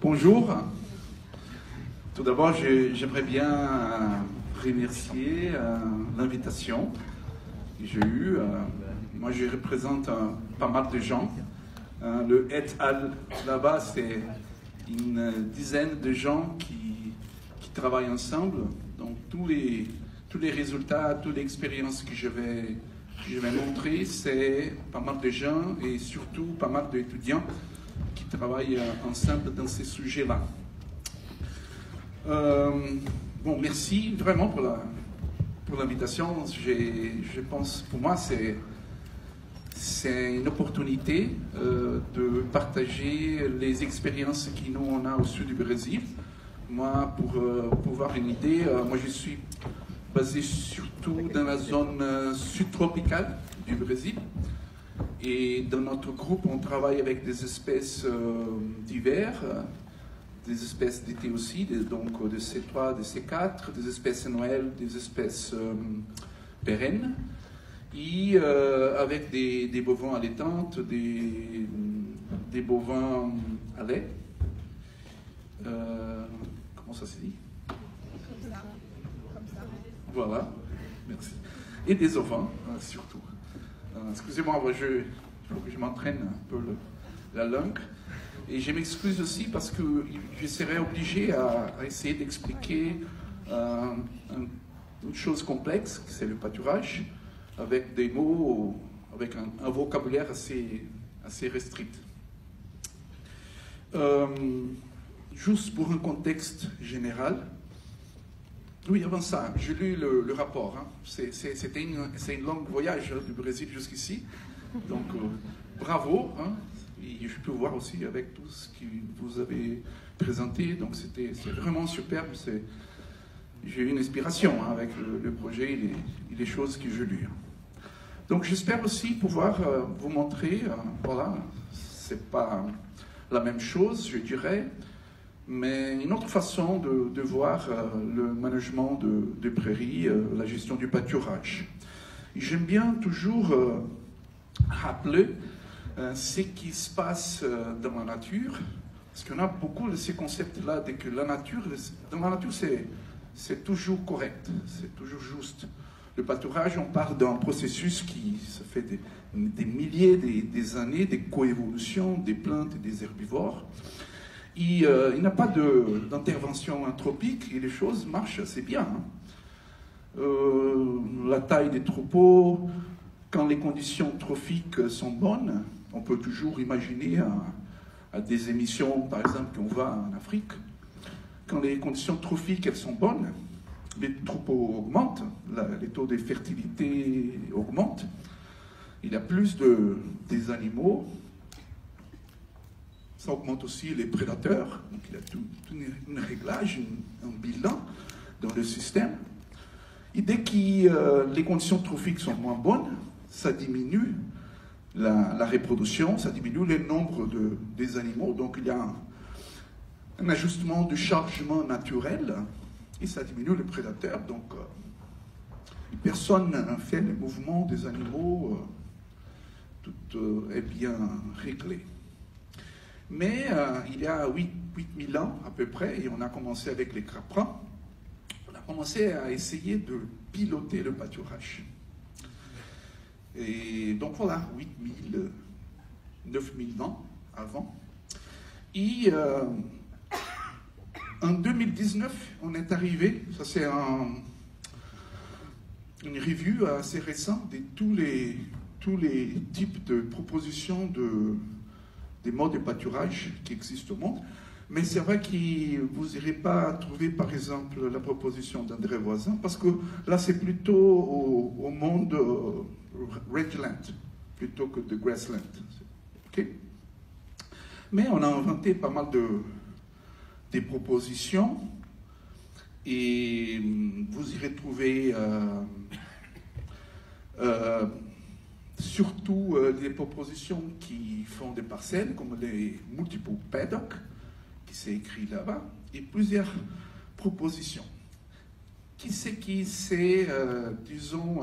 Bonjour. Tout d'abord, j'aimerais bien remercier l'invitation que j'ai eue. Moi, je représente pas mal de gens. Le et al. Là-bas, c'est une dizaine de gens qui travaillent ensemble. Donc, tous les résultats, toutes les expériences que je vais montrer, c'est pas mal de gens et surtout pas mal d'étudiants qui travaillent ensemble dans ces sujets-là. Bon, merci vraiment pour l'invitation. Je pense, pour moi, c'est une opportunité de partager les expériences que nous on a au sud du Brésil. Moi, pour avoir une idée, moi je suis basé surtout dans la zone subtropicale du Brésil. Et dans notre groupe, on travaille avec des espèces d'hiver, des espèces d'été aussi, donc de C3, de C4, des espèces annuelles, des espèces pérennes, et avec des bovins allaitantes, des bovins à lait. Comment ça se dit? Comme ça. Voilà, merci. Et des ovins, surtout. Excusez-moi, il faut que je m'entraîne un peu la langue. Et je m'excuse aussi parce que je serais obligé à essayer d'expliquer une chose complexe, c'est le pâturage, avec des mots, avec un vocabulaire assez restrict. Juste pour un contexte général, oui, avant ça, j'ai lu le rapport. Hein. C'est une longue voyage du Brésil jusqu'ici. Donc, bravo. Hein. Et je peux voir aussi avec tout ce que vous avez présenté. Donc, c'est vraiment superbe. J'ai eu une inspiration hein, avec le projet et les choses que j'ai lues. Donc, j'espère aussi pouvoir vous montrer, voilà, c'est pas la même chose, je dirais, mais une autre façon de voir le management de prairies, la gestion du pâturage. J'aime bien toujours rappeler ce qui se passe dans la nature, parce qu'on a beaucoup de ces concepts-là, de que dans la nature, c'est toujours correct, c'est toujours juste. Le pâturage, on parle d'un processus qui ça fait des milliers, des années, des coévolutions des plantes et des herbivores. Et, il n'y a pas d'intervention anthropique et les choses marchent assez bien. Hein. La taille des troupeaux, quand les conditions trophiques sont bonnes, on peut toujours imaginer à des émissions, par exemple, qu'on va en Afrique. Quand les conditions trophiques elles sont bonnes, les troupeaux augmentent, les taux de fertilité augmentent, il y a plus des animaux. Ça augmente aussi les prédateurs, donc il y a tout un réglage, un bilan dans le système. Et dès que les conditions trophiques sont moins bonnes, ça diminue la reproduction, ça diminue le nombre des animaux, donc il y a un ajustement du chargement naturel, et ça diminue les prédateurs, donc personne n'a fait le mouvement des animaux, tout est bien réglé. Mais il y a 8000 ans à peu près, et on a commencé avec les craprins, on a commencé à essayer de piloter le pâturage. Et donc voilà, 8000, 9000 ans avant. Et en 2019, on est arrivé, ça c'est une revue assez récente de tous les types de propositions des modes de pâturage qui existent au monde. Mais c'est vrai que vous n'irez pas trouver, par exemple, la proposition d'André Voisin, parce que là, c'est plutôt au monde rangeland, plutôt que de grassland. Okay? Mais on a inventé pas mal des propositions, et vous irez trouver surtout des propositions qui font des parcelles, comme les multiple paddock, qui s'est écrit là-bas, et plusieurs propositions. Qui c'est disons,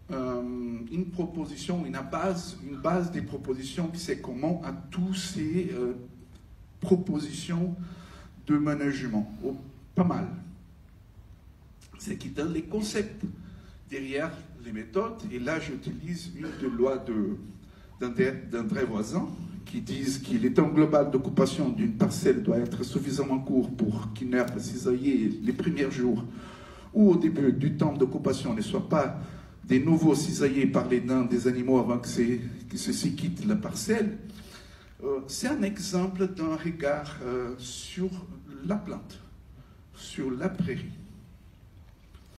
une proposition, une base des propositions qui c'est comment à tous ces propositions de management. Oh, pas mal. C'est qui donne les concepts derrière les méthodes. Et là, j'utilise une des lois d'André Voisin qui disent que le temps global d'occupation d'une parcelle doit être suffisamment court pour qu'une herbe cisaillée les premiers jours ou au début du temps d'occupation ne soit pas de nouveau cisaillée par les dents des animaux avant que ceux-ci quittent la parcelle. C'est un exemple d'un regard sur la plante, sur la prairie.